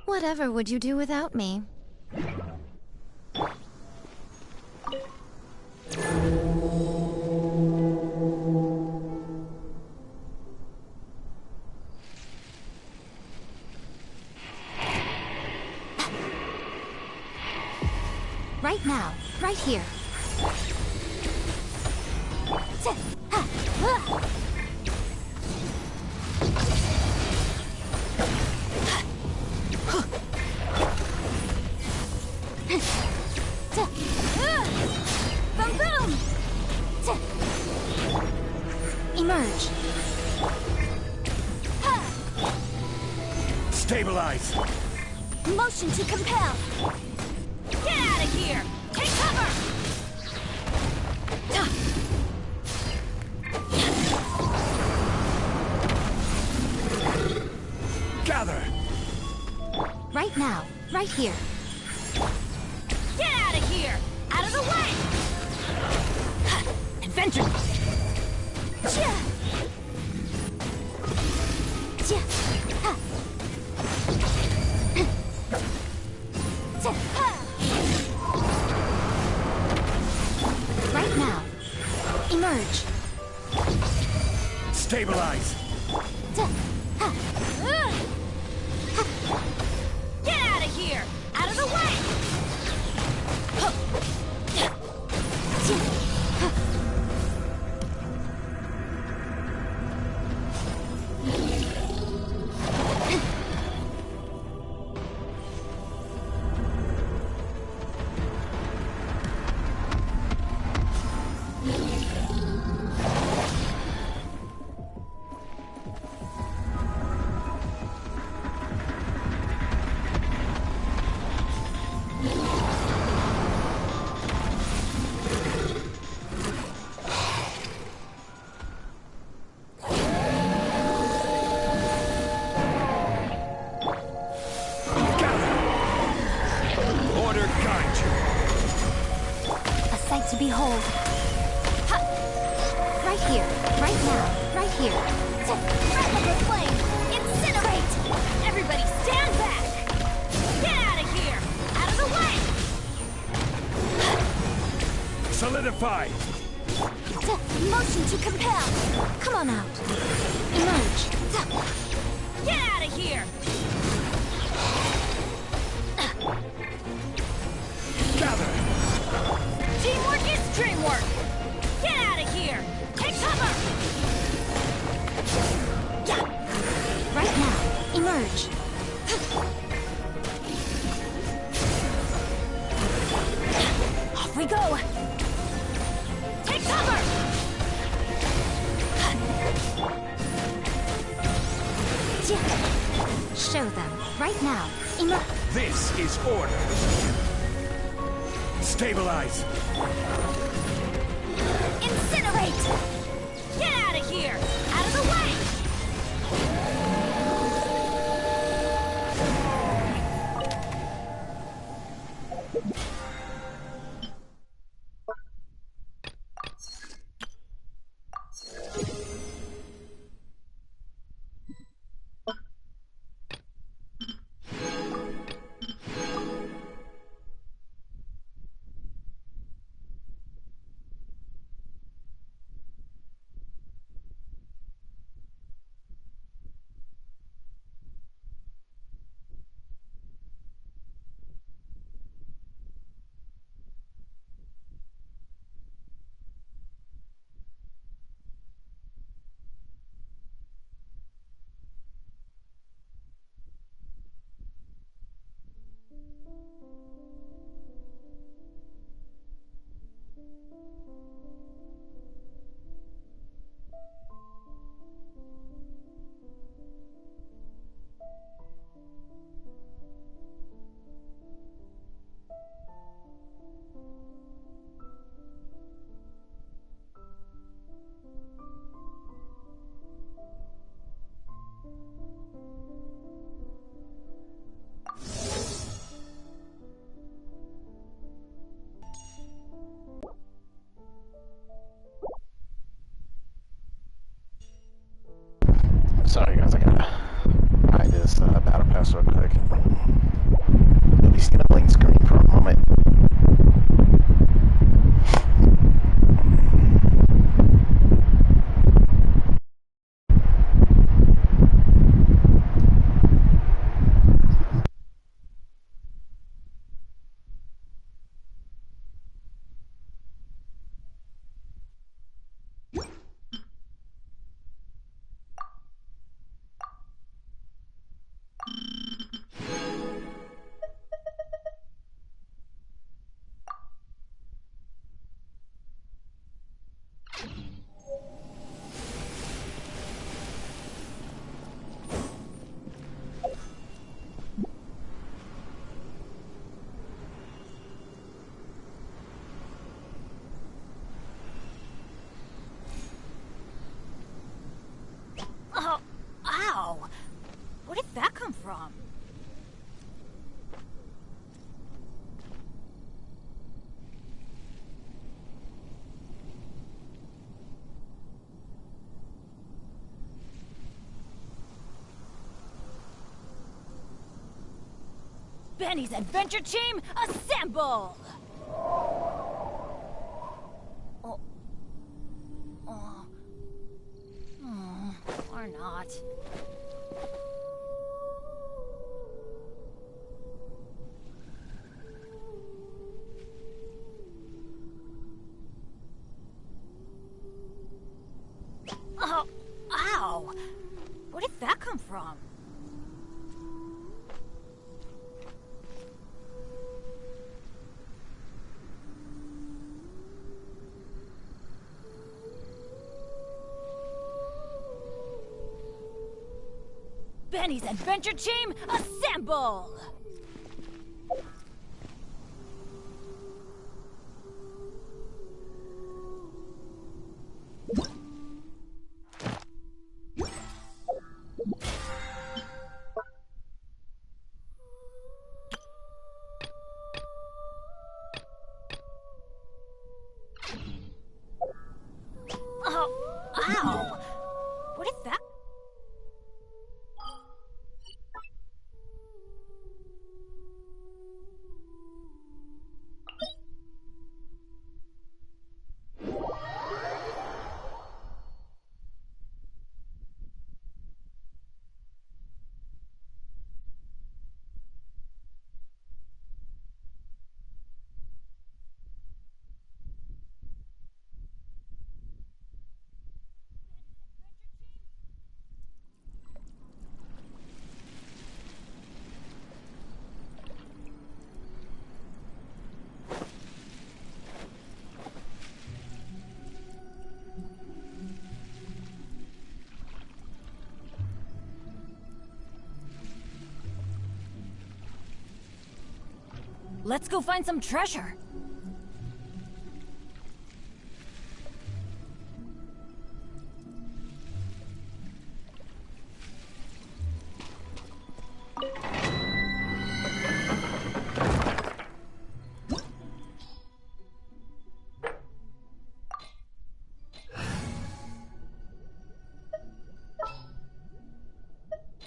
Whatever would you do without me? Right now, right here. Boom boom! Emerge. Stabilize! Motion to compel. Get out of here! Take cover! Gather! Right now, right here. Get out of here! Out of the way! Adventure! Right now. Emerge. Stabilize! Get out of here! Out of the way! Order guide you! A sight to behold. Ha! Right here, right now, right here. Replica flame! Incinerate! Everybody stand back! Get out of here! Out of the way! Solidify! Motion to compel. Come on out. Emerge. Get out of here! Gather! Teamwork is dreamwork! Get out of here! Take cover! Right now. Emerge. Off we go! Take cover! Show them. Right now. Emerge. This is order! Stabilize! Incinerate! Get out of here! Out of the way! Benny's adventure team, assemble! Or not. Oh, ow! Where did that come from? Benny's adventure team, assemble! Oh, ow! What is that? Let's go find some treasure.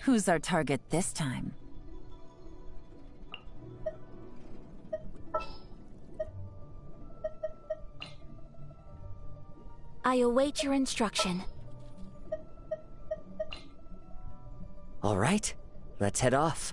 Who's our target this time? I await your instruction. All right, let's head off.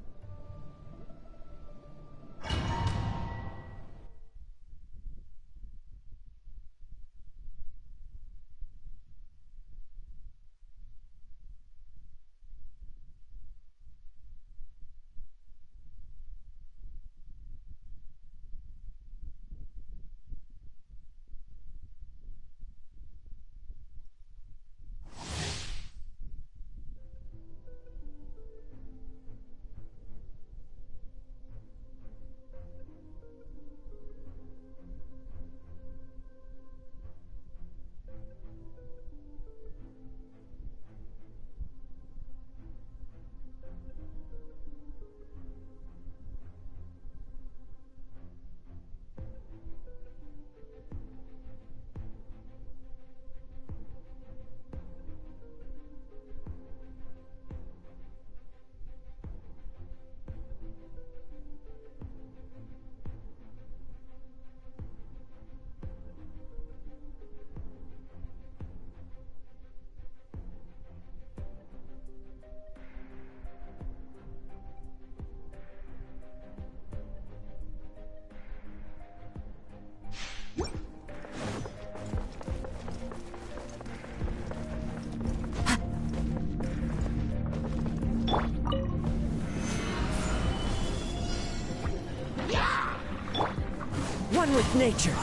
One with nature.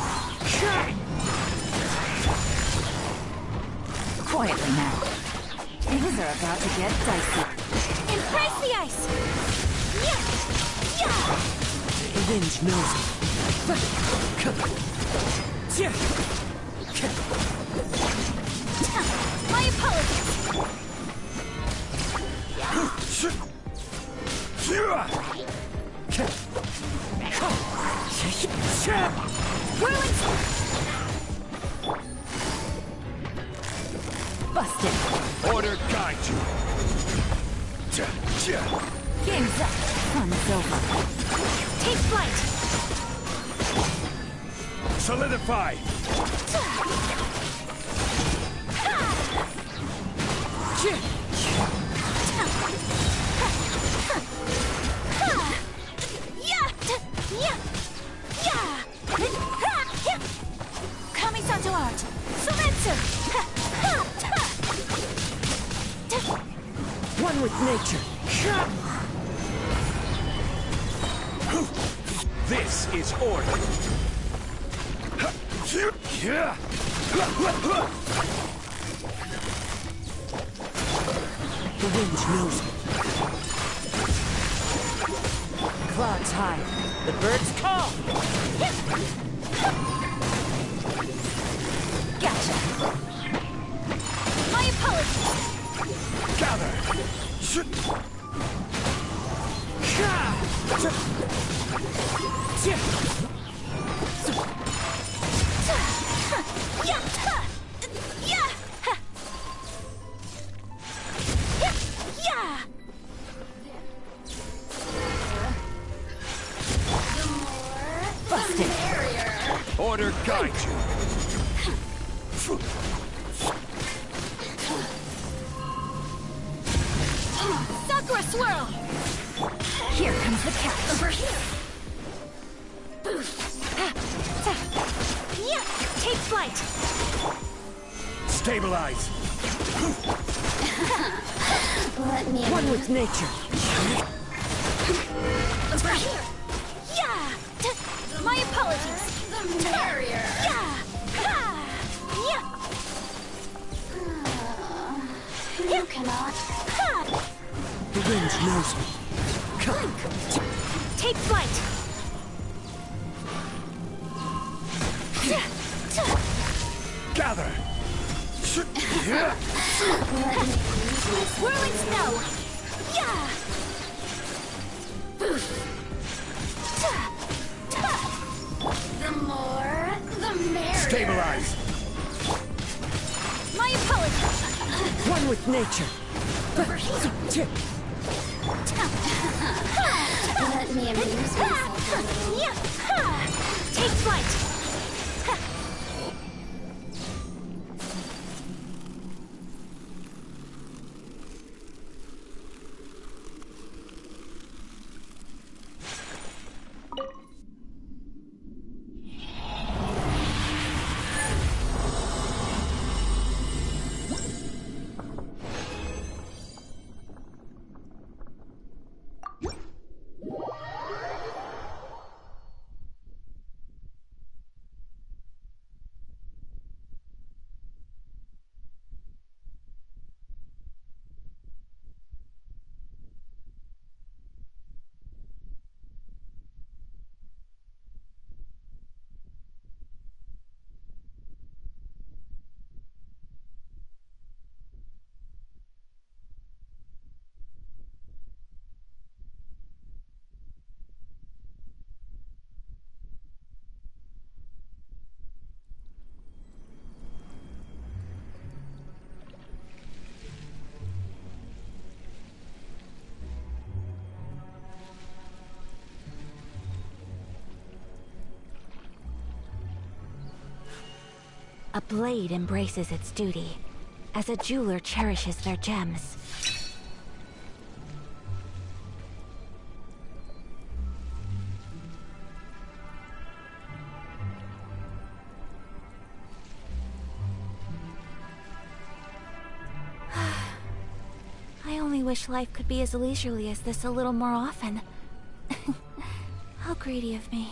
Quietly now. Things are about to get dicey. Embrace the ice! Yeah! Yeah! The wind knows it. My apologies! Whirling busted. Order guide you. Game's up. Fun's over. Take flight! Solidify! Kamisato art! Sumetsu! One with nature. This is order. The wind knows me. Clouds high. The birds call. Gotcha! My apologies! Gather! Busted! Order guide you. Sakura swirl! Here comes the catch. Over here. Yeah, take flight. Stabilize. One with nature. Over here. Yeah. My apologies. The barrier. Yeah. Yeah. You cannot. The wind knows me. Clink. Take flight. Gather. Whirling snow. Yeah. The more, the merrier. Stabilize. My apologies. One with nature. Over here. Let me amuse myself. Take flight. A blade embraces its duty, as a jeweler cherishes their gems. I only wish life could be as leisurely as this a little more often. How greedy of me.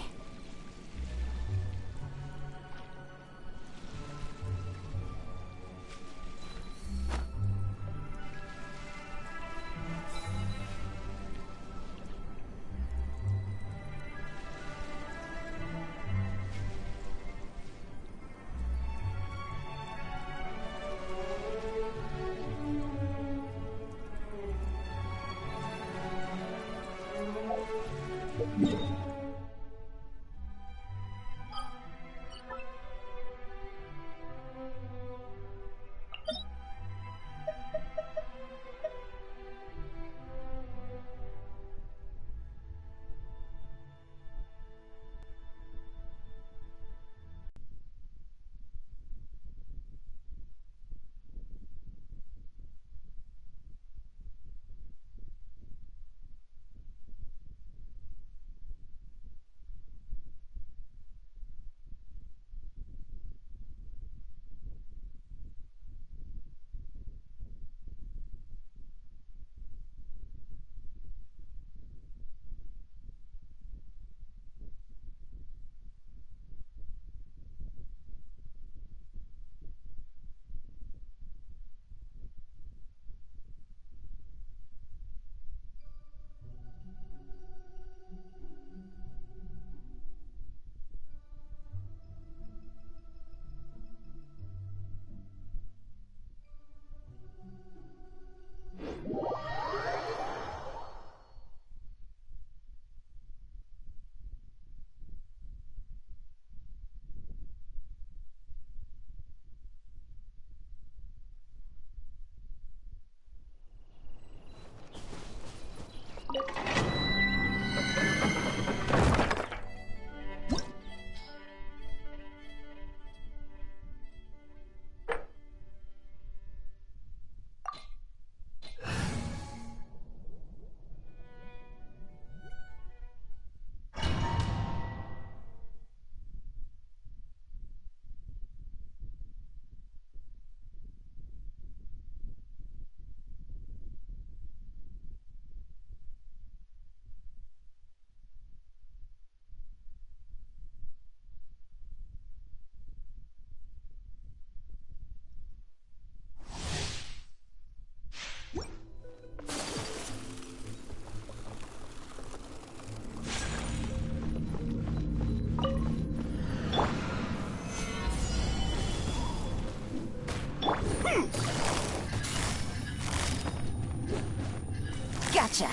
Gotcha.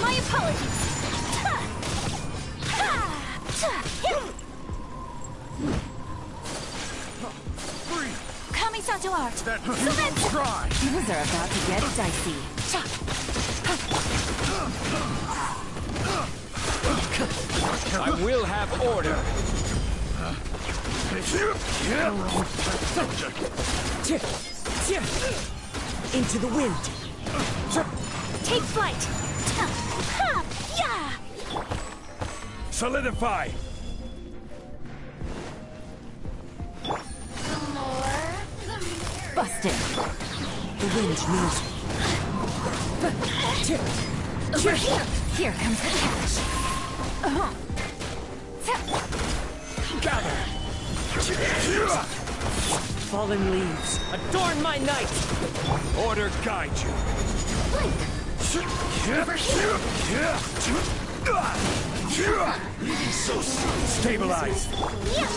My apologies. Coming to art. Try. Things are about to get dicey. I will have order. Into the wind. Take flight. Yeah. Solidify. Busted. The wind knows me. Over here. Here comes the catch. Gather. Fallen leaves. Adorn my night. Order guide you. Blink. Over here. Stabilize. Yeah.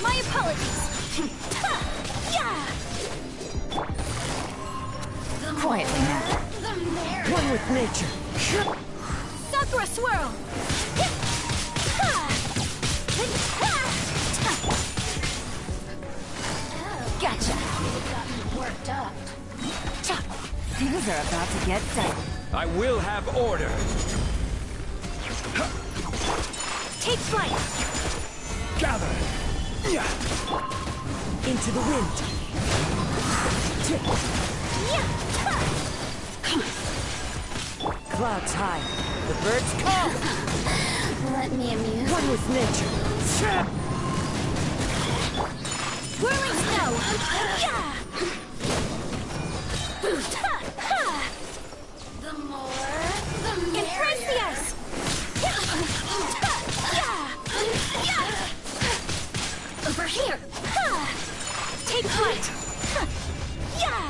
My apologies. Yeah. Quietly now. One with nature. Sakura swirl. Gotcha. Worked up. Things are about to get dicey. I will have order. Take flight. Gather. Into the wind. Yeah. Clouds high. The birds call. Let me amuse. One with nature. Whirling snow. Yeah. The more, the merrier. Impress the ice. Yeah. Over here. Take flight. Yeah.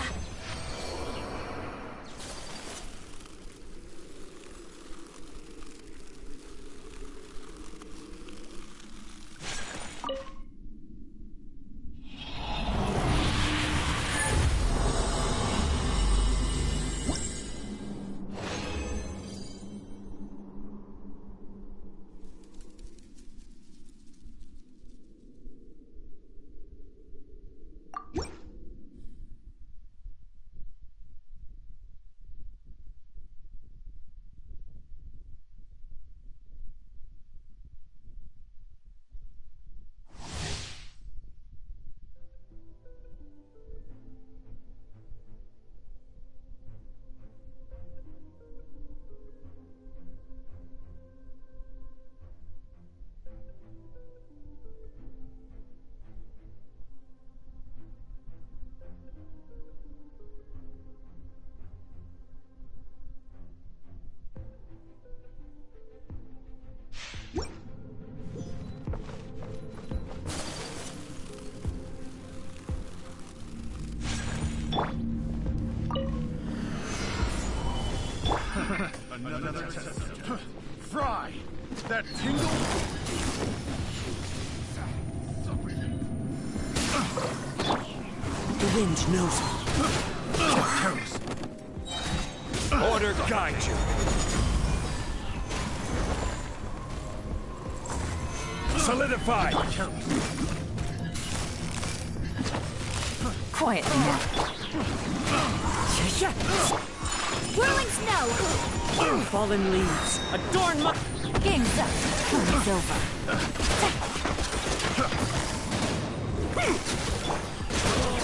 Another test. Fry! That tingle? The wind knows me. Order guide you. Solidify! Quietly now. Whirling snow. Fallen leaves. Adorn my... Game's up. It's over.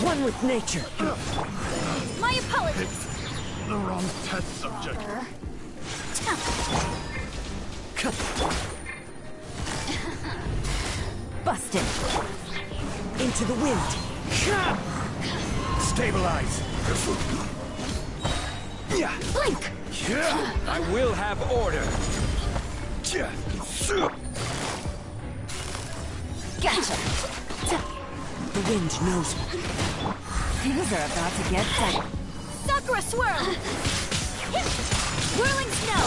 One with nature. My apologies. The wrong test subject. Busted. Into the wind. Stabilize. Blink. I will have order. Gotcha. The wind knows me. Things are about to get tight. Sakura swirl. Whirling snow.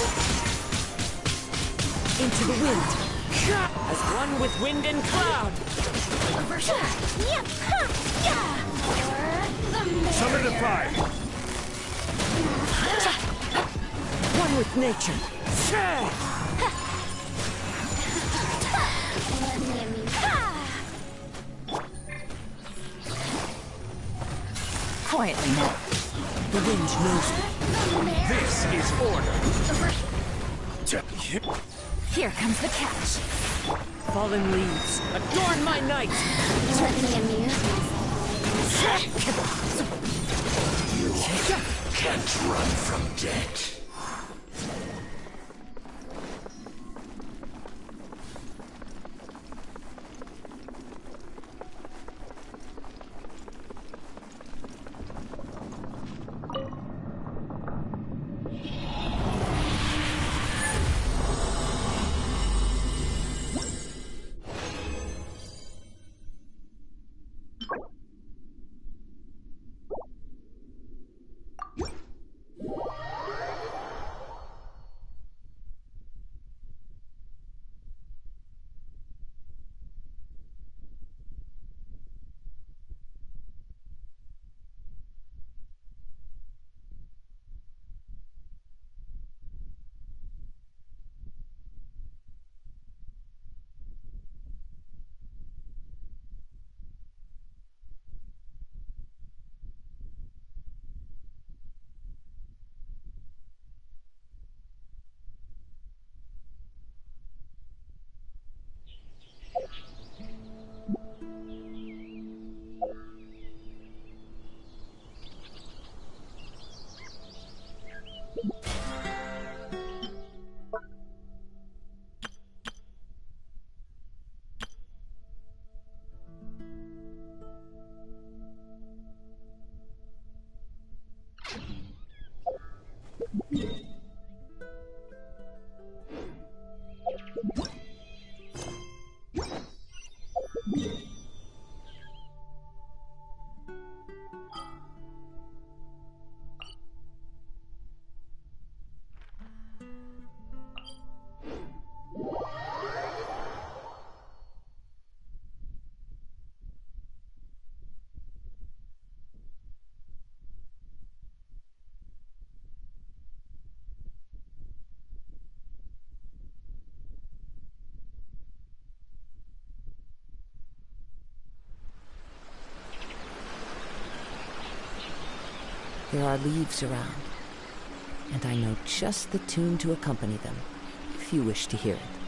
Into the wind. As one with wind and cloud. Over here. Yeah. Yeah. Solidify! One with nature. Quietly now. The wind knows me. This is order! Here comes the catch. Fallen leaves, adorn my night! Let me amuse Can't run from death. There are leaves around, and I know just the tune to accompany them, if you wish to hear it.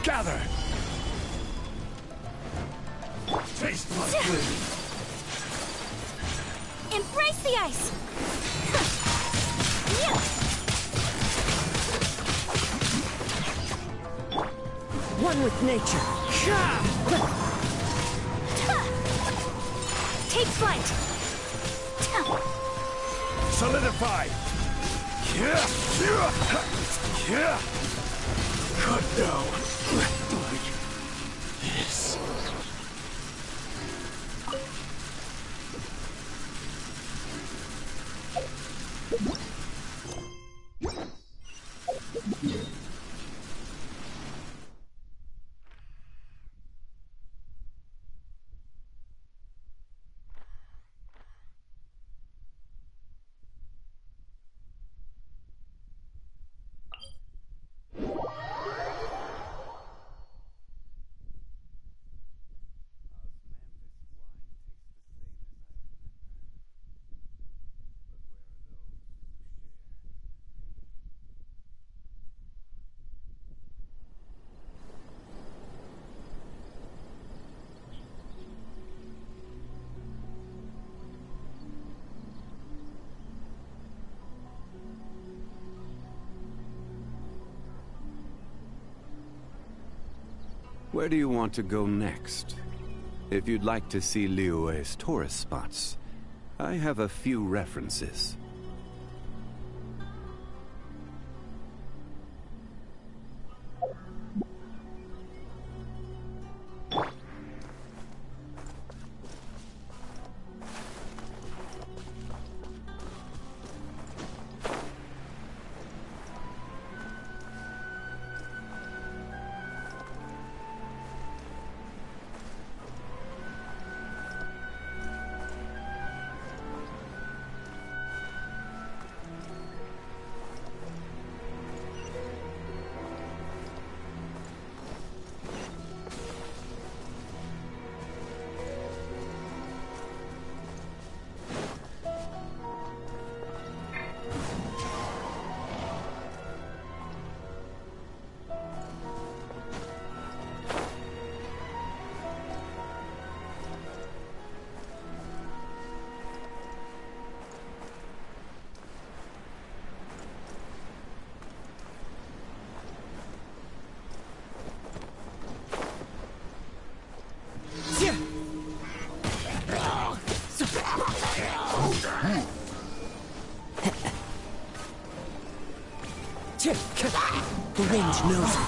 Gather! Taste my blade. Embrace the ice! Yeah. One with nature. Take flight! Solidify! cut down. Like this. Where do you want to go next? If you'd like to see Liyue's tourist spots, I have a few references. The range knows me.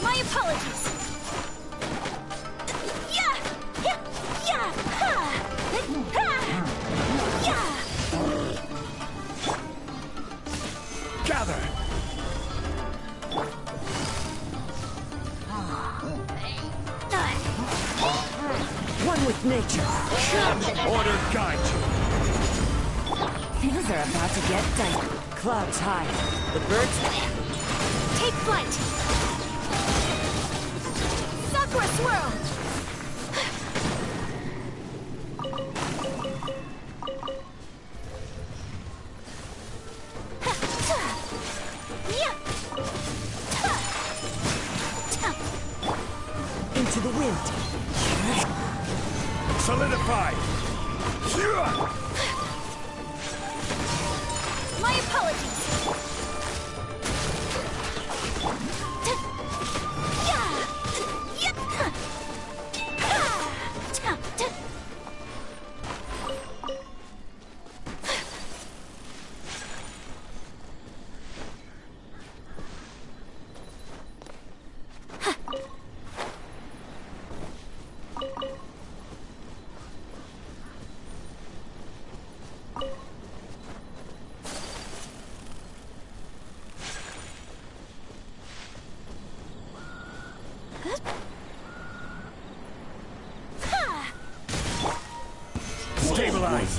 My apologies. Yeah, yeah, yeah, ha, ha, yeah. Gather! One with nature. Order guide you. Things are about to get dicey. Clouds high. The birds... Take flight. Sakura swirl. Into the wind. Solidify! My apologies. Stabilize!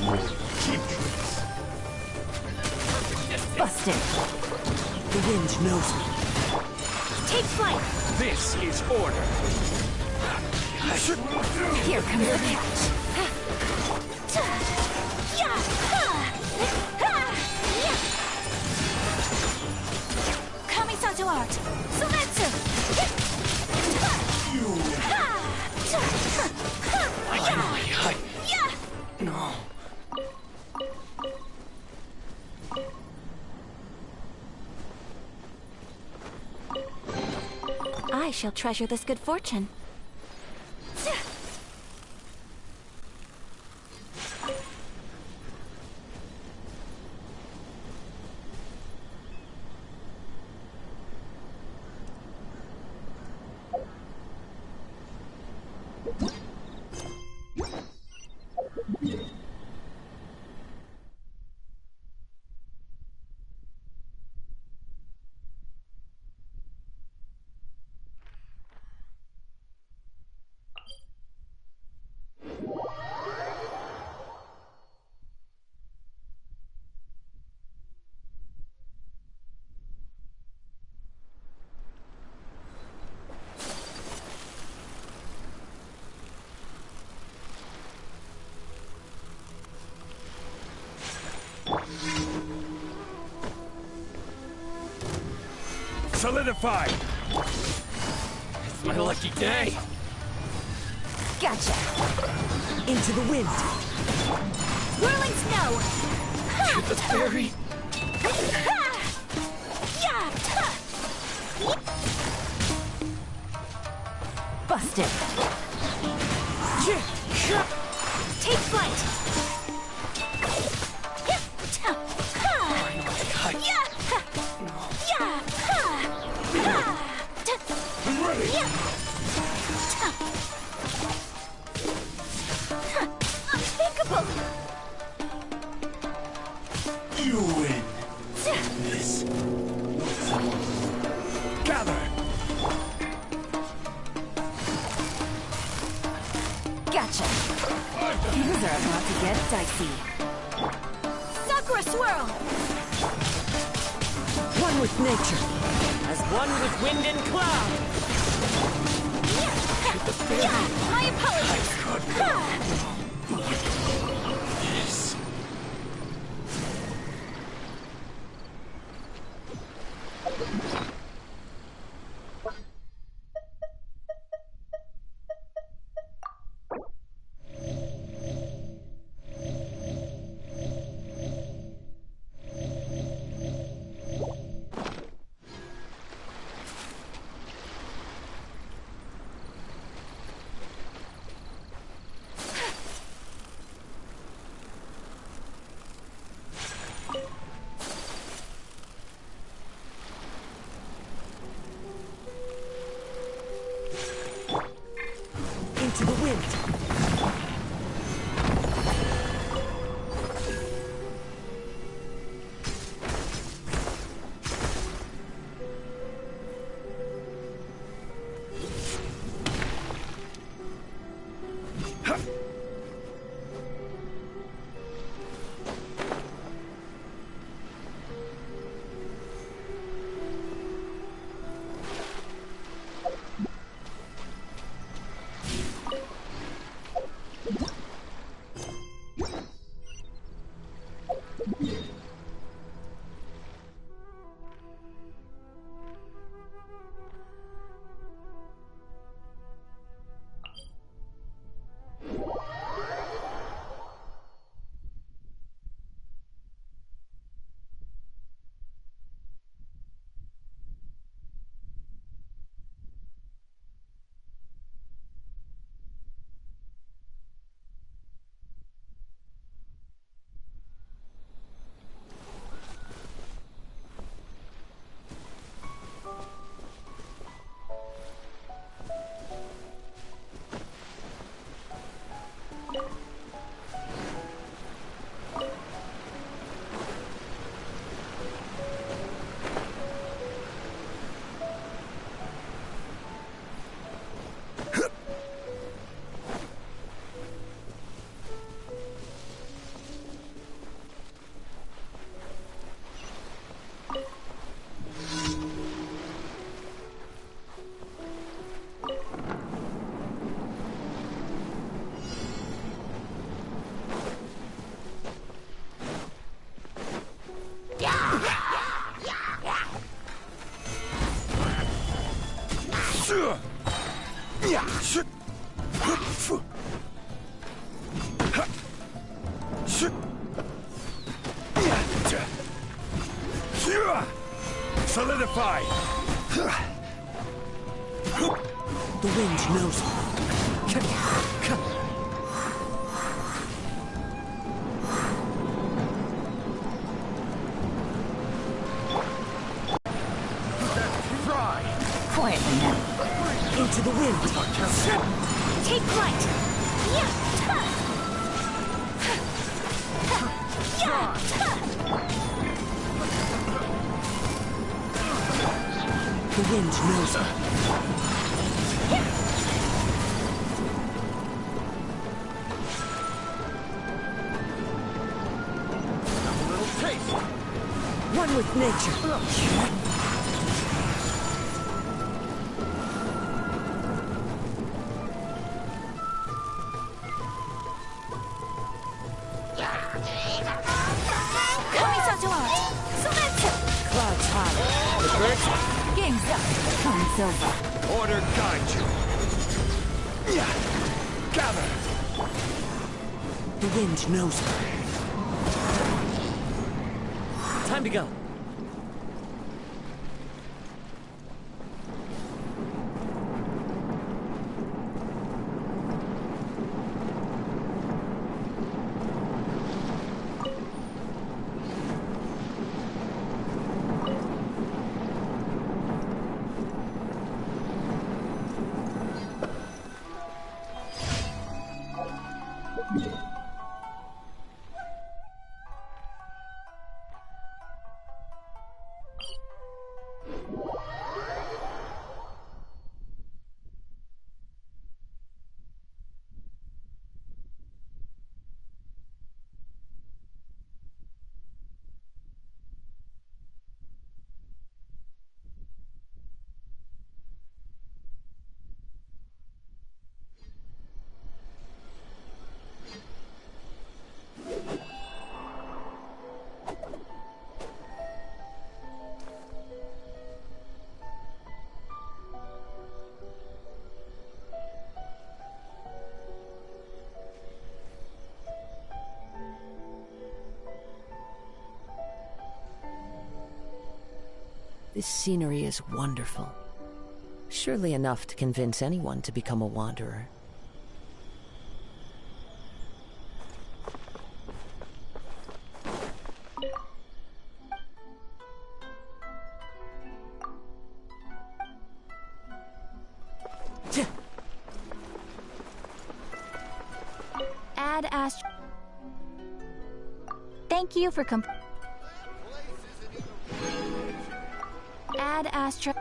Busted. The wind knows me. Take flight. This is order. Here comes the catch. Kamisato art. Sumetsu. I shall treasure this good fortune. Solidify! It's my lucky day. Gotcha! Into the wind. Whirling snow! To the fairy. Busted. Take flight! I'm ready! Unthinkable! You win. This. Gather! Gotcha. Things are about to get dicey. Sakura swirl! One with nature, as one with wind and cloud. My apologies! This. Into the wind. Solidify! The wind knows. Quietly now. Into the wind. Take flight! Yeah! Ha! Yeah! The wind knows. One with nature. Clouds high. The birds? Game's up. Time's over. Order guide you. Gather. The wind knows. Time to go. This scenery is wonderful. Surely enough to convince anyone to become a wanderer. Add Astro. Thank you for Add Astro.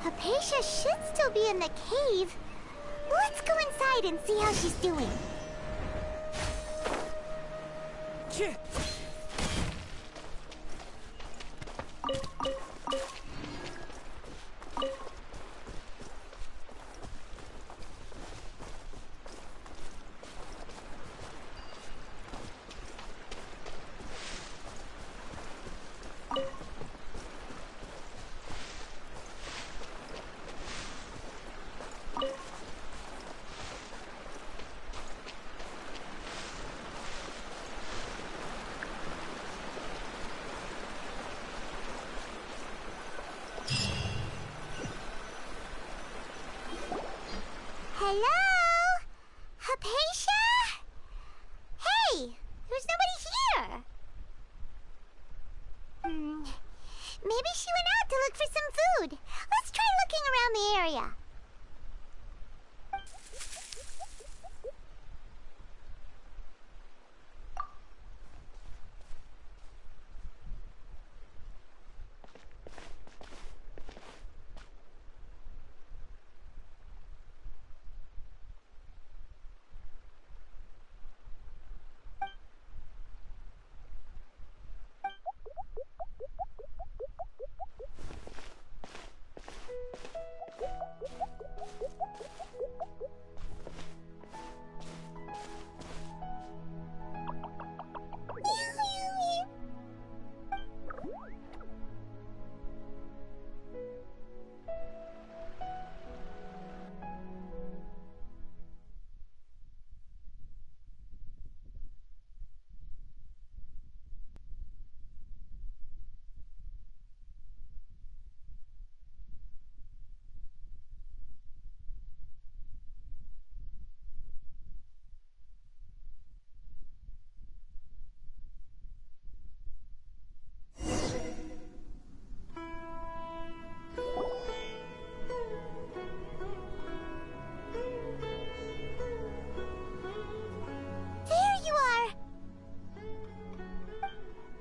Hypatia should still be in the cave. Let's go inside and see how she's doing. Hello? Hypatia? Hey, there's nobody here. Maybe she went out to look for some food. Let's try looking around the area.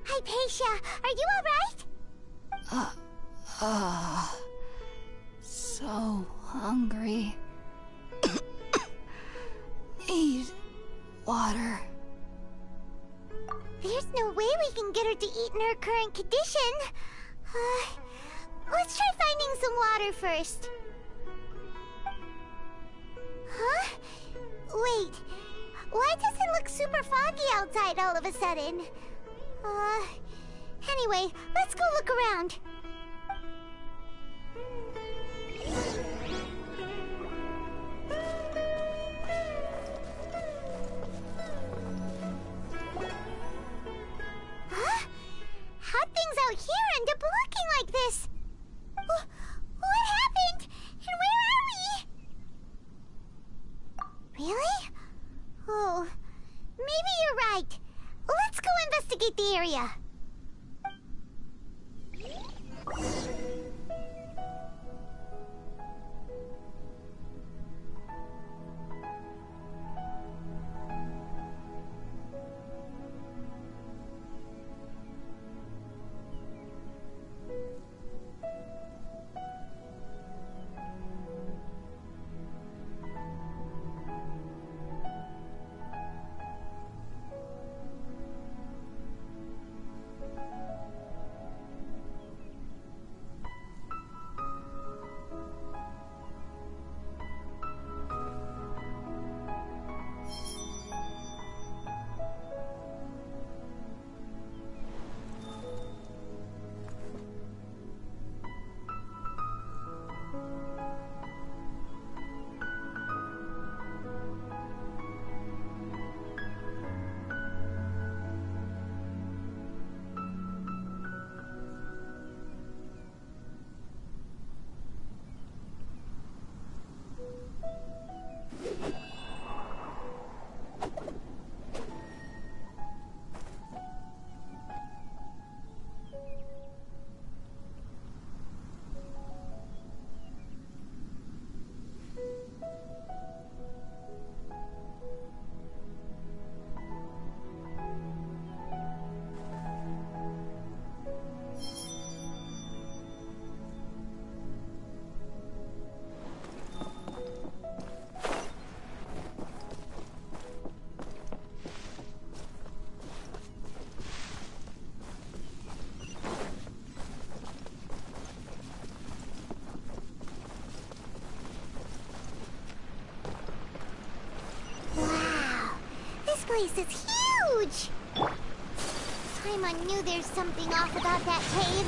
Hypatia, are you alright? So hungry. Need water. There's no way we can get her to eat in her current condition. Let's try finding some water first. Huh? Wait, why does it look super foggy outside all of a sudden? Anyway, let's go look around. Huh? How'd things out here end up looking like this? What happened? And where are we? Really? Oh, maybe you're right. Let's go investigate the area. This place is huge! Paimon knew there's something off about that cave.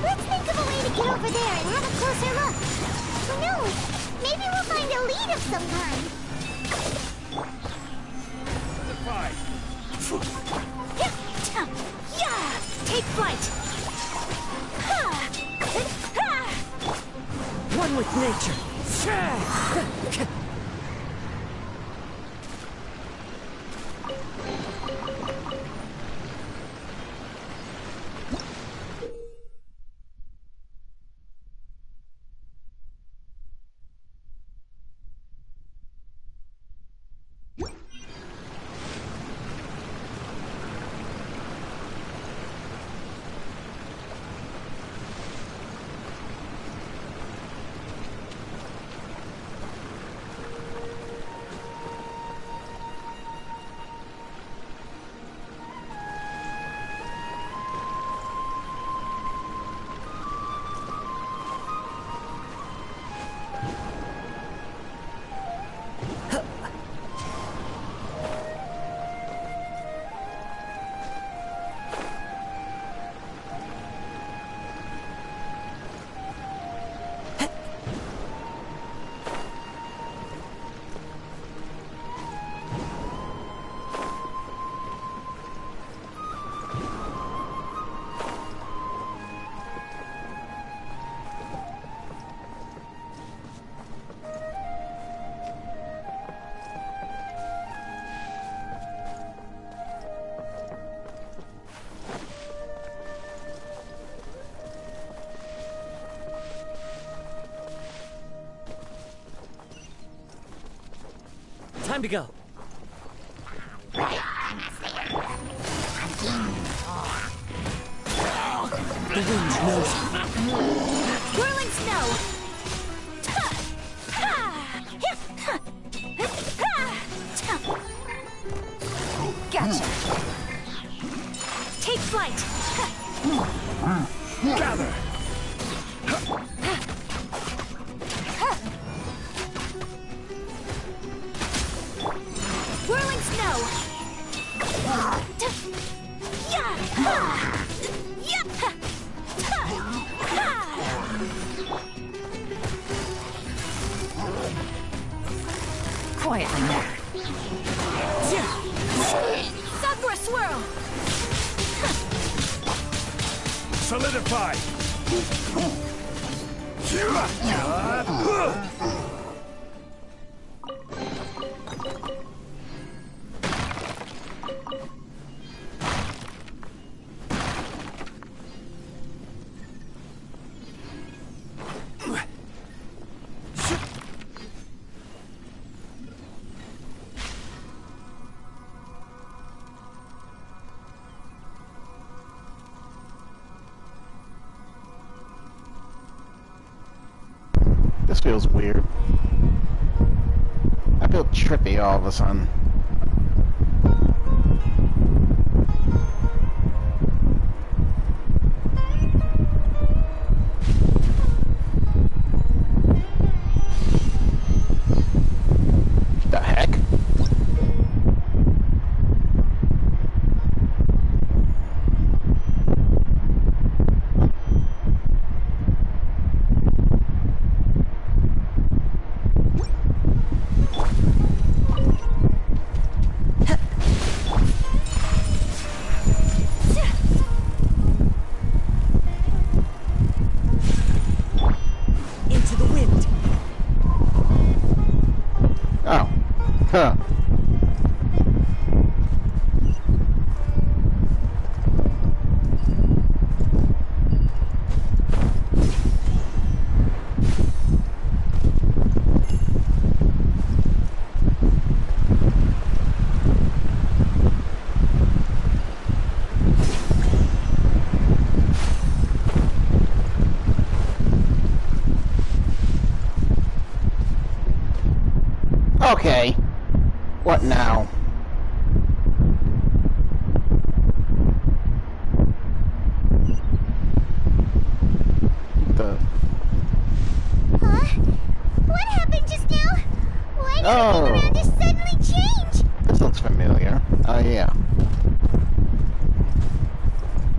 Let's think of a way to get over there and have a closer look. Who knows? Maybe we'll find a lead of some kind. Yeah! Take flight! One with nature. Time to go. The wind knows. Whirling snow! Gotcha. Take flight. Gather! Whirling snow! Quietly now. Sakura swirl! Solidify! This feels weird. I feel trippy all of a sudden. The heck? Into the wind. Oh. Huh. Okay. What now? The... Huh? What happened just now? Why did Oh. everything around us suddenly change? This looks familiar. Oh, yeah.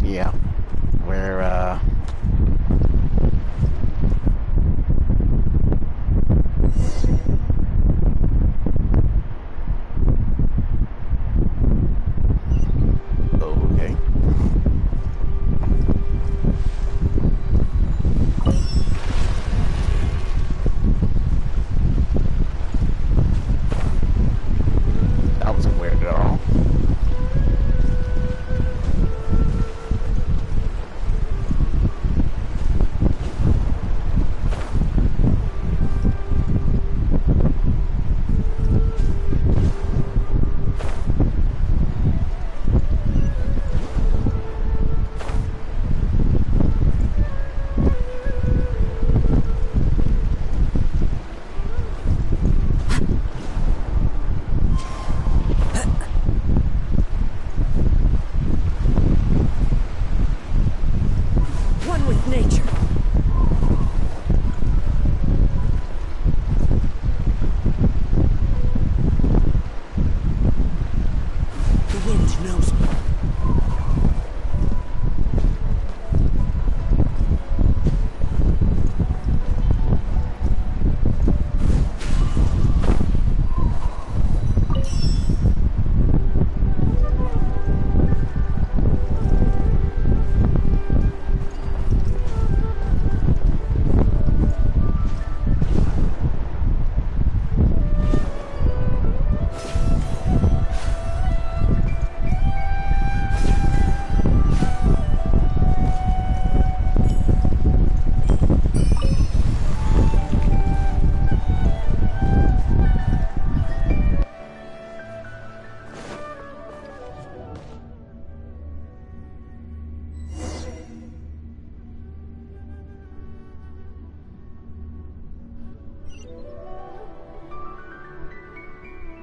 Yeah. We're, okay.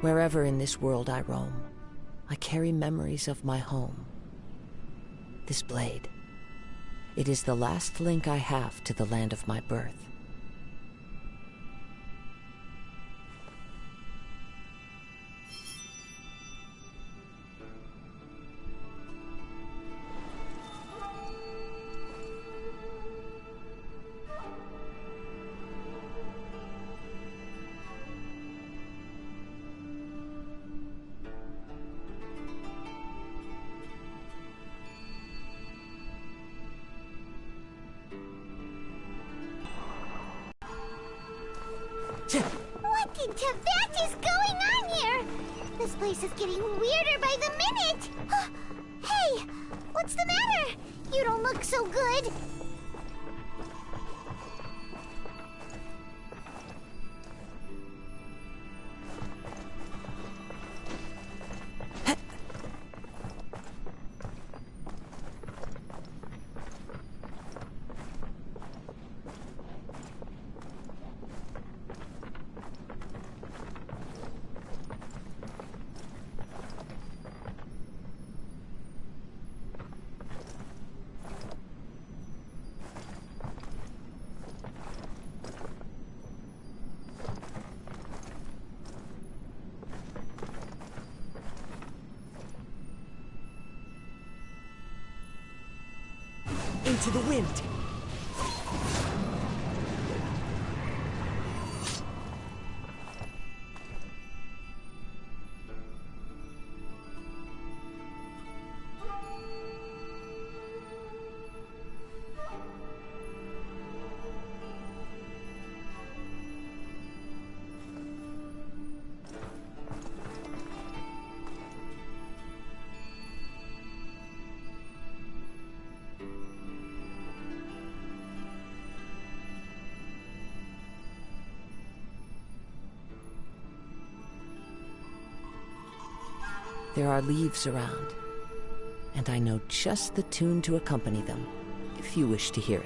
Wherever in this world I roam, I carry memories of my home. This blade, it is the last link I have to the land of my birth. What in Tibet is going on here? This place is getting weirder by the minute. Hey, what's the matter? You don't look so good. Into the wind. There are leaves around, and I know just the tune to accompany them, if you wish to hear it.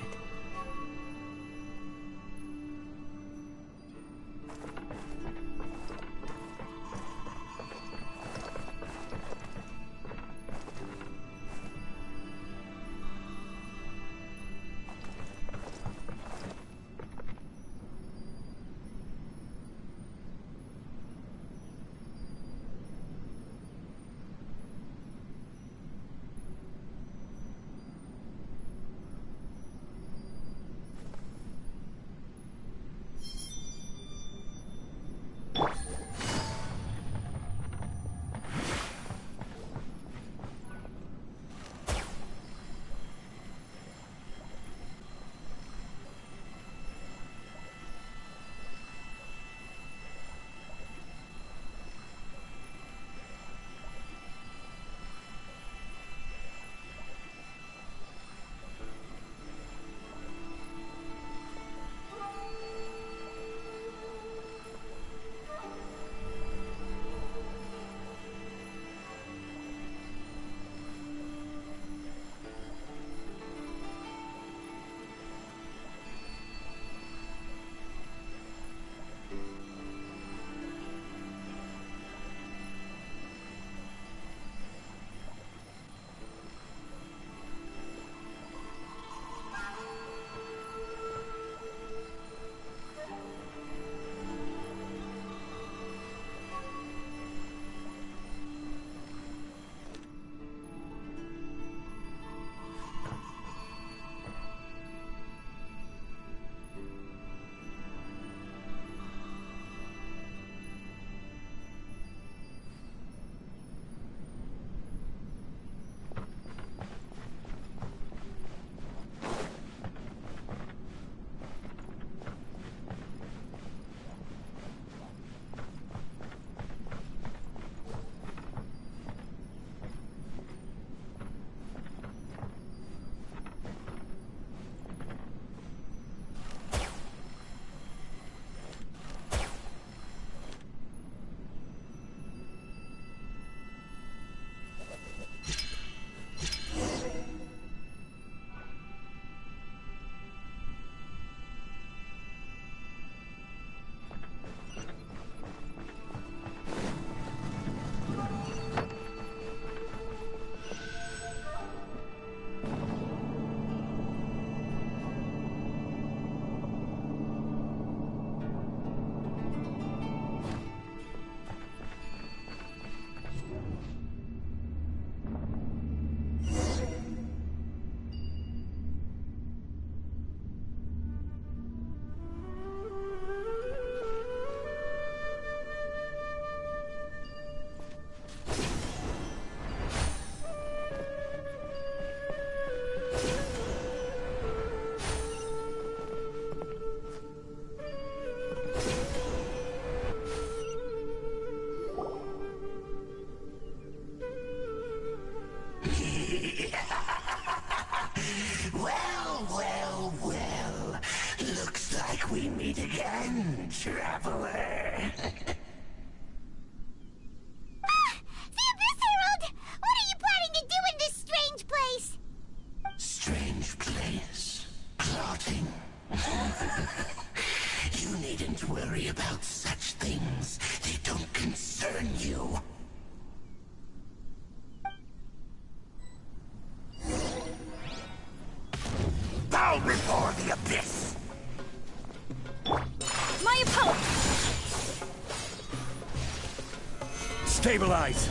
we meet again, traveler. The Abyss Herald! What are you planning to do in this strange place? Strange place. Plotting. You needn't worry about such things. They don't concern you. Bow before the Abyss! My opponent! Stabilize!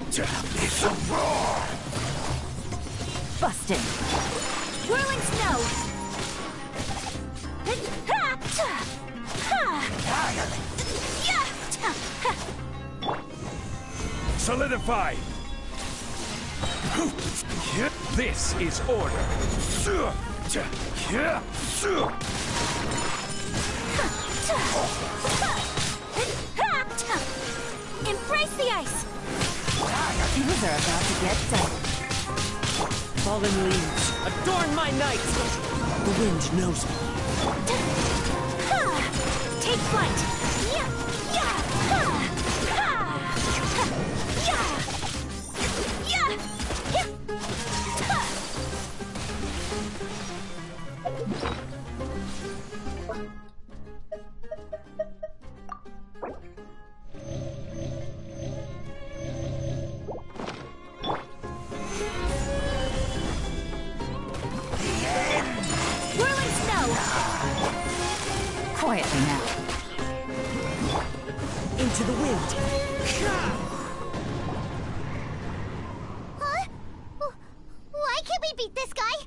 It's a roar! Busted! Whirling snow! Solidify! This is order! Embrace the ice! Things are about to get dark. Fallen leaves, adorn my night! The wind knows me. Take flight! Whirling snow! Quietly now. Into the wind. Huh? Why can't we beat this guy?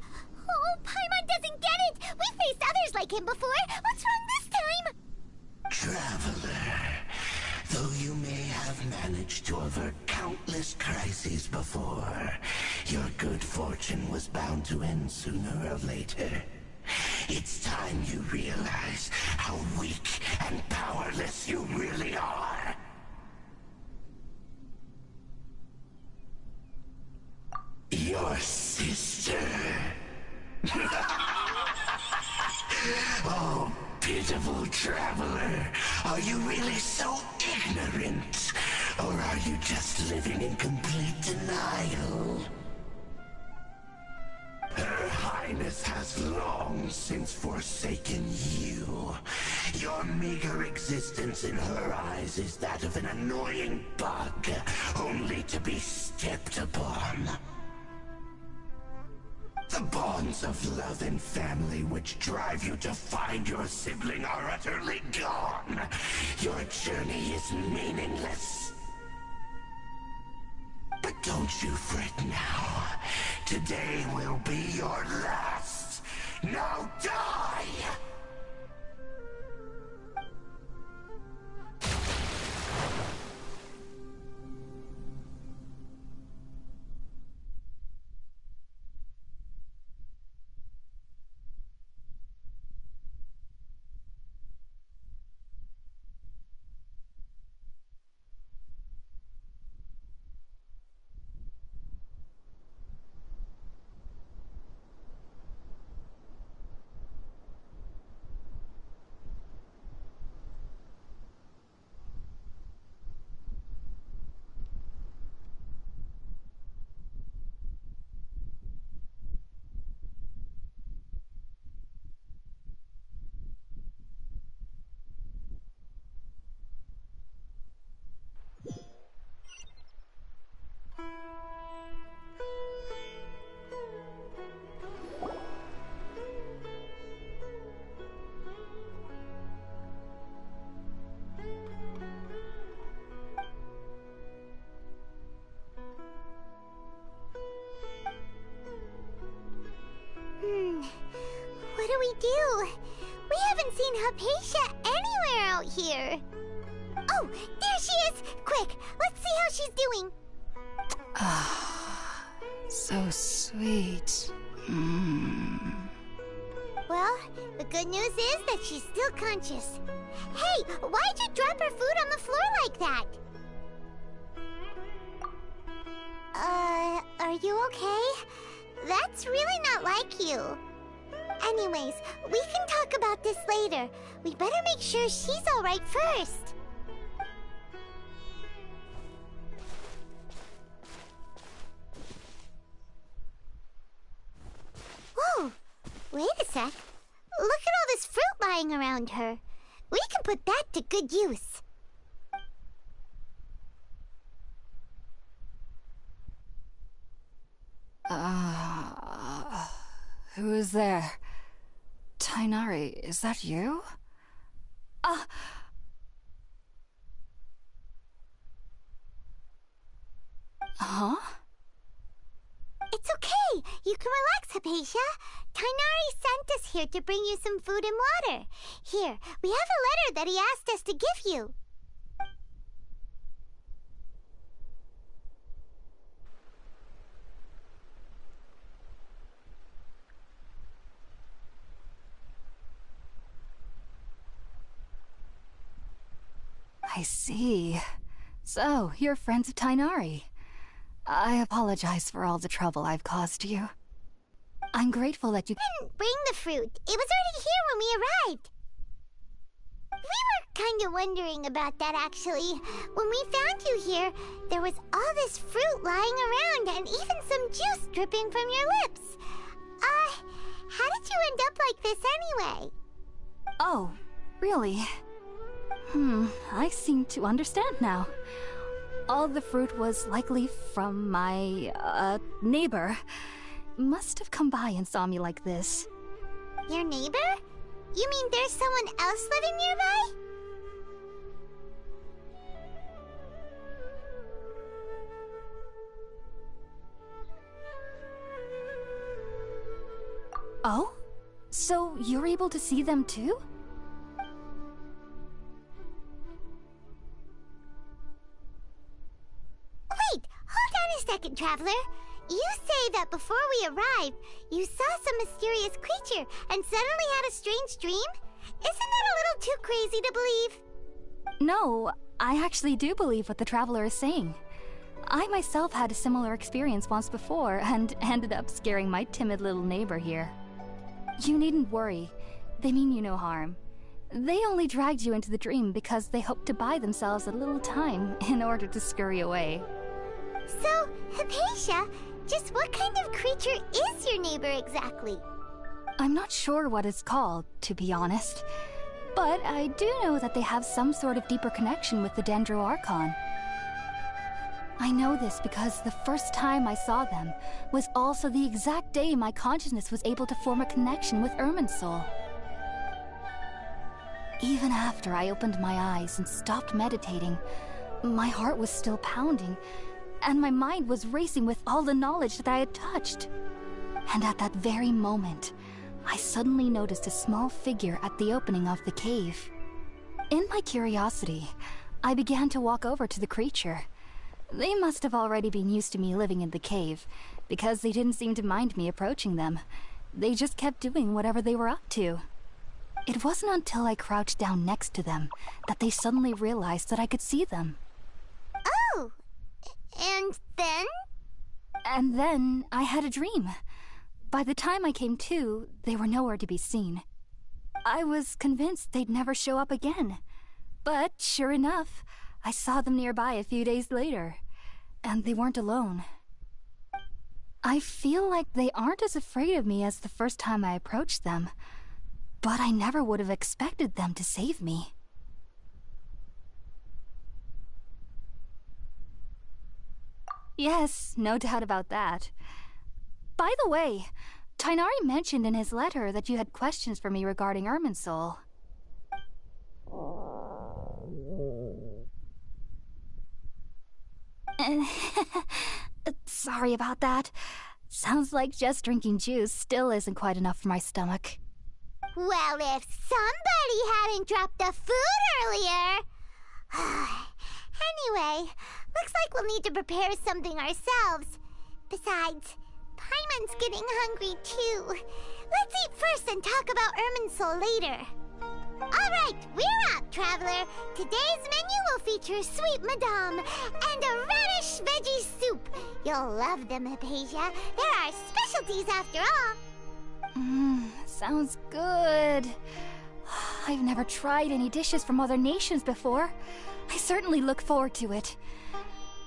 Oh, Paimon doesn't get it! We faced others like him before! What's wrong this time? Traveler, though you may have managed to avert countless crises before, your good fortune was bound to end sooner or later. It's time you realize how weak and powerless you really are. Your sister. Oh, pitiful traveler. Are you really so ignorant? Or are you just living in complete denial? Her Highness has long since forsaken you. Your meager existence in her eyes is that of an annoying bug, only to be stepped upon. The bonds of love and family which drive you to find your sibling are utterly gone. Your journey is meaningless. But don't you fret now. Today will be your last. Now die! What do we do? We haven't seen Hypatia anywhere out here. Oh, there she is! Quick, let's see how she's doing. Ah, so sweet. Well, the good news is that she's still conscious. Hey, why'd you drop her food on the floor like that? Are you okay? That's really not like you. Anyways, we can talk about this later. We better make sure she's alright first. Whoa! Wait a sec. Look at all this fruit lying around her. We can put that to good use. Who is there? Tighnari, is that you? Huh? It's okay. You can relax, Hypatia. Tighnari sent us here to bring you some food and water. Here, we have a letter that he asked us to give you. I see. So, you're friends of Tighnari. I apologize for all the trouble I've caused you. I'm grateful that you Didn't bring the fruit. It was already here when we arrived. We were kind of wondering about that, actually. When we found you here, there was all this fruit lying around and even some juice dripping from your lips. How did you end up like this anyway? Oh, really? I seem to understand now. All the fruit was likely from my, neighbor. Must have come by and saw me like this. Your neighbor? You mean there's someone else living nearby? Oh? So you're able to see them too? Wait, hold on a second, Traveler. You say that before we arrived, you saw some mysterious creature and suddenly had a strange dream? Isn't that a little too crazy to believe? No, I actually do believe what the Traveler is saying. I myself had a similar experience once before and ended up scaring my timid little neighbor here. You needn't worry. They mean you no harm. They only dragged you into the dream because they hoped to buy themselves a little time in order to scurry away. So, Hypatia, just what kind of creature is your neighbor exactly? I'm not sure what it's called, to be honest. But I do know that they have some sort of deeper connection with the Dendro Archon. I know this because the first time I saw them was also the exact day my consciousness was able to form a connection with Irminsul. Even after I opened my eyes and stopped meditating, my heart was still pounding, and my mind was racing with all the knowledge that I had touched. And at that very moment, I suddenly noticed a small figure at the opening of the cave. In my curiosity, I began to walk over to the creature. They must have already been used to me living in the cave, because they didn't seem to mind me approaching them. They just kept doing whatever they were up to. It wasn't until I crouched down next to them that they suddenly realized that I could see them. Oh! And then? And then I had a dream. By the time I came to, they were nowhere to be seen. I was convinced they'd never show up again. But sure enough, I saw them nearby a few days later. And they weren't alone. I feel like they aren't as afraid of me as the first time I approached them. But I never would have expected them to save me. Yes, no doubt about that. By the way, Tighnari mentioned in his letter that you had questions for me regarding Irminsul. Sorry about that. Sounds like just drinking juice still isn't quite enough for my stomach. Well, if somebody hadn't dropped the food earlier... Anyway, looks like we'll need to prepare something ourselves. Besides, Paimon's getting hungry too. Let's eat first and talk about Irminsul later. Alright, we're up, Traveler. Today's menu will feature sweet madame and a radish veggie soup. You'll love them, Hypatia. They're our specialties after all. sounds good. I've never tried any dishes from other nations before. I certainly look forward to it.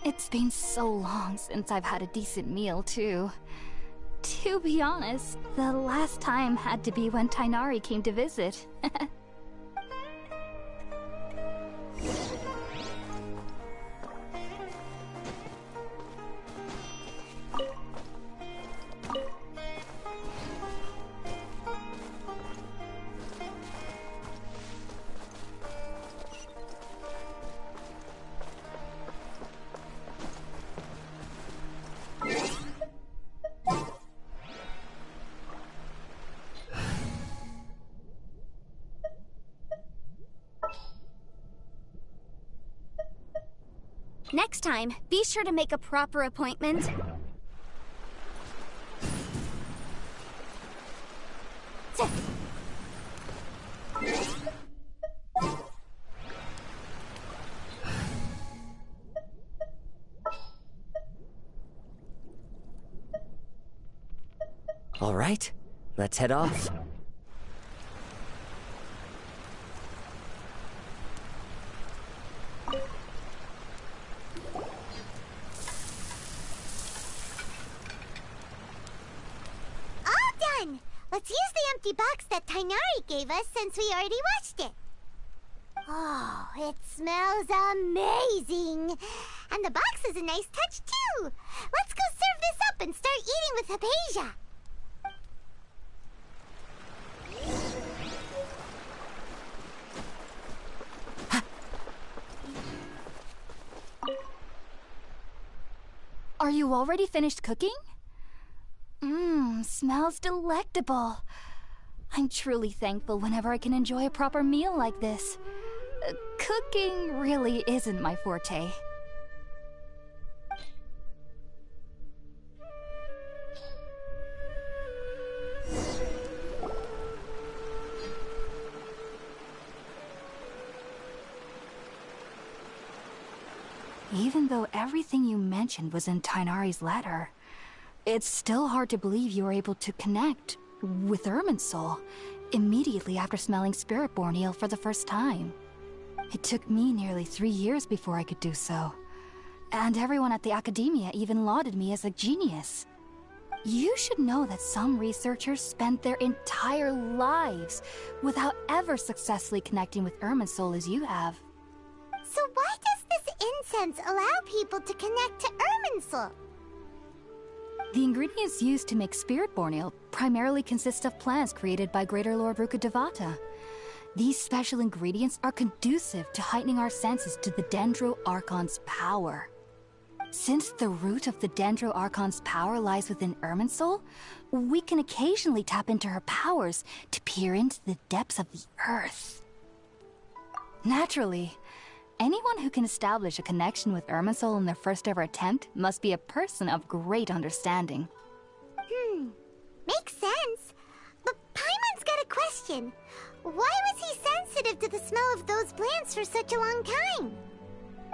It's been so long since I've had a decent meal, too. To be honest, the last time had to be when Tainari came to visit. Next time, be sure to make a proper appointment. All right, let's head off. Let's use the empty box that Tainari gave us since we already washed it. Oh, it smells amazing. And the box is a nice touch, too. Let's go serve this up and start eating with Hypatia. Are you already finished cooking? Smells delectable. I'm truly thankful whenever I can enjoy a proper meal like this. Cooking really isn't my forte. Even though everything you mentioned was in Tainari's letter, it's still hard to believe you were able to connect with Irminsul immediately after smelling Spiritborn Ale for the first time. It took me nearly 3 years before I could do so. And everyone at the Academia even lauded me as a genius. You should know that some researchers spent their entire lives without ever successfully connecting with Irminsul as you have. So why does this incense allow people to connect to Irminsul? The ingredients used to make Spiritborn Ale primarily consist of plants created by Greater Lord Rukkhadevata. These special ingredients are conducive to heightening our senses to the Dendro Archon's power. Since the root of the Dendro Archon's power lies within Irminsul, we can occasionally tap into her powers to peer into the depths of the earth. Naturally, anyone who can establish a connection with Irminsul in their first ever attempt must be a person of great understanding. Makes sense. But Paimon's got a question. Why was he sensitive to the smell of those plants for such a long time?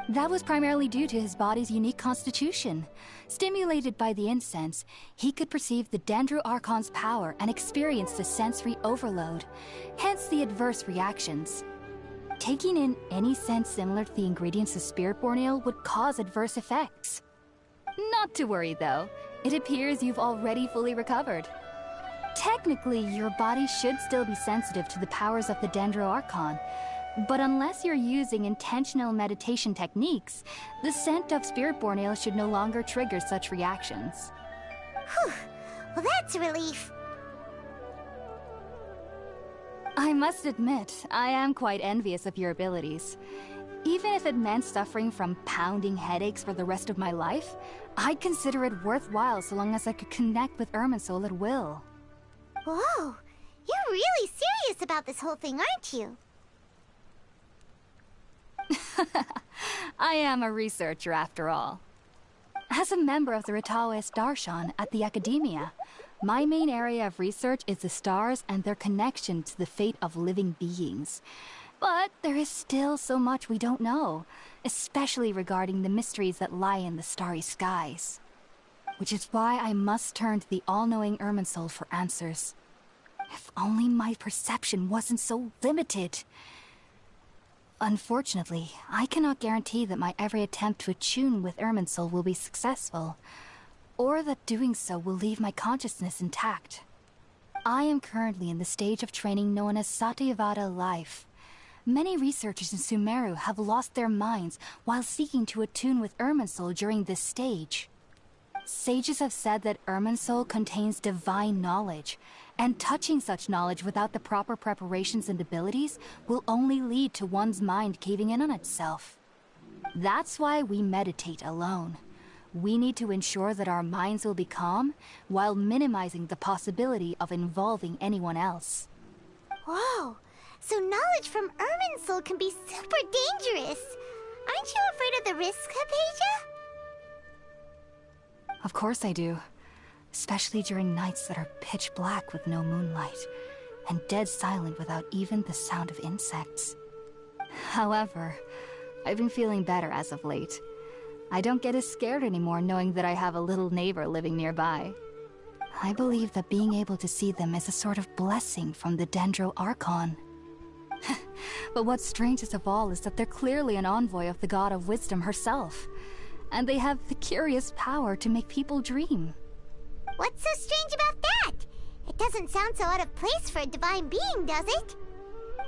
That was primarily due to his body's unique constitution. Stimulated by the incense, he could perceive the Dendro Archon's power and experience the sensory overload, hence the adverse reactions. Taking in any scent similar to the ingredients of Spiritborn Ale would cause adverse effects. Not to worry though, it appears you've already fully recovered. Technically, your body should still be sensitive to the powers of the Dendro Archon, but unless you're using intentional meditation techniques, the scent of Spiritborn Ale should no longer trigger such reactions. Whew. Well, that's a relief. I must admit, I am quite envious of your abilities. Even if it meant suffering from pounding headaches for the rest of my life, I'd consider it worthwhile so long as I could connect with Irminsul at will. Whoa, you're really serious about this whole thing, aren't you? I am a researcher after all. As a member of the Ritaoes Darshan at the Academia, my main area of research is the stars and their connection to the fate of living beings. But there is still so much we don't know, especially regarding the mysteries that lie in the starry skies. Which is why I must turn to the all-knowing Irminsul for answers. If only my perception wasn't so limited. Unfortunately, I cannot guarantee that my every attempt to attune with Irminsul will be successful, or that doing so will leave my consciousness intact. I am currently in the stage of training known as Satyavada life. Many researchers in Sumeru have lost their minds while seeking to attune with Irminsul during this stage. Sages have said that Irminsul contains divine knowledge, and touching such knowledge without the proper preparations and abilities will only lead to one's mind caving in on itself. That's why we meditate alone. We need to ensure that our minds will be calm, while minimizing the possibility of involving anyone else. Whoa! So knowledge from Irminsul can be super dangerous! Aren't you afraid of the risks, Hypatia? Of course I do. Especially during nights that are pitch black with no moonlight, and dead silent without even the sound of insects. However, I've been feeling better as of late. I don't get as scared anymore knowing that I have a little neighbor living nearby. I believe that being able to see them is a sort of blessing from the Dendro Archon. But what's strangest of all is that they're clearly an envoy of the God of Wisdom herself, and they have the curious power to make people dream. What's so strange about that? It doesn't sound so out of place for a divine being, does it?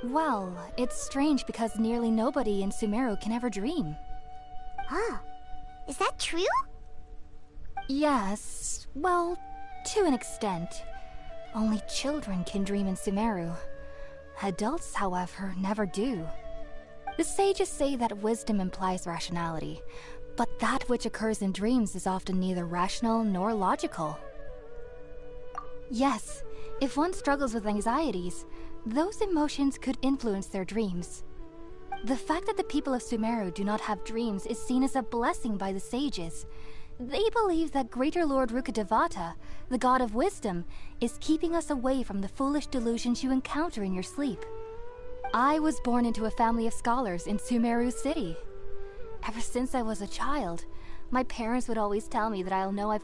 Well, it's strange because nearly nobody in Sumeru can ever dream. Huh. Is that true? Yes, well, to an extent. Only children can dream in Sumeru. Adults, however, never do. The sages say that wisdom implies rationality, but that which occurs in dreams is often neither rational nor logical. Yes, if one struggles with anxieties, those emotions could influence their dreams. The fact that the people of Sumeru do not have dreams is seen as a blessing by the sages. They believe that Greater Lord Rukkhadevata, the God of Wisdom, is keeping us away from the foolish delusions you encounter in your sleep. I was born into a family of scholars in Sumeru City. Ever since I was a child, my parents would always tell me that I'll know I've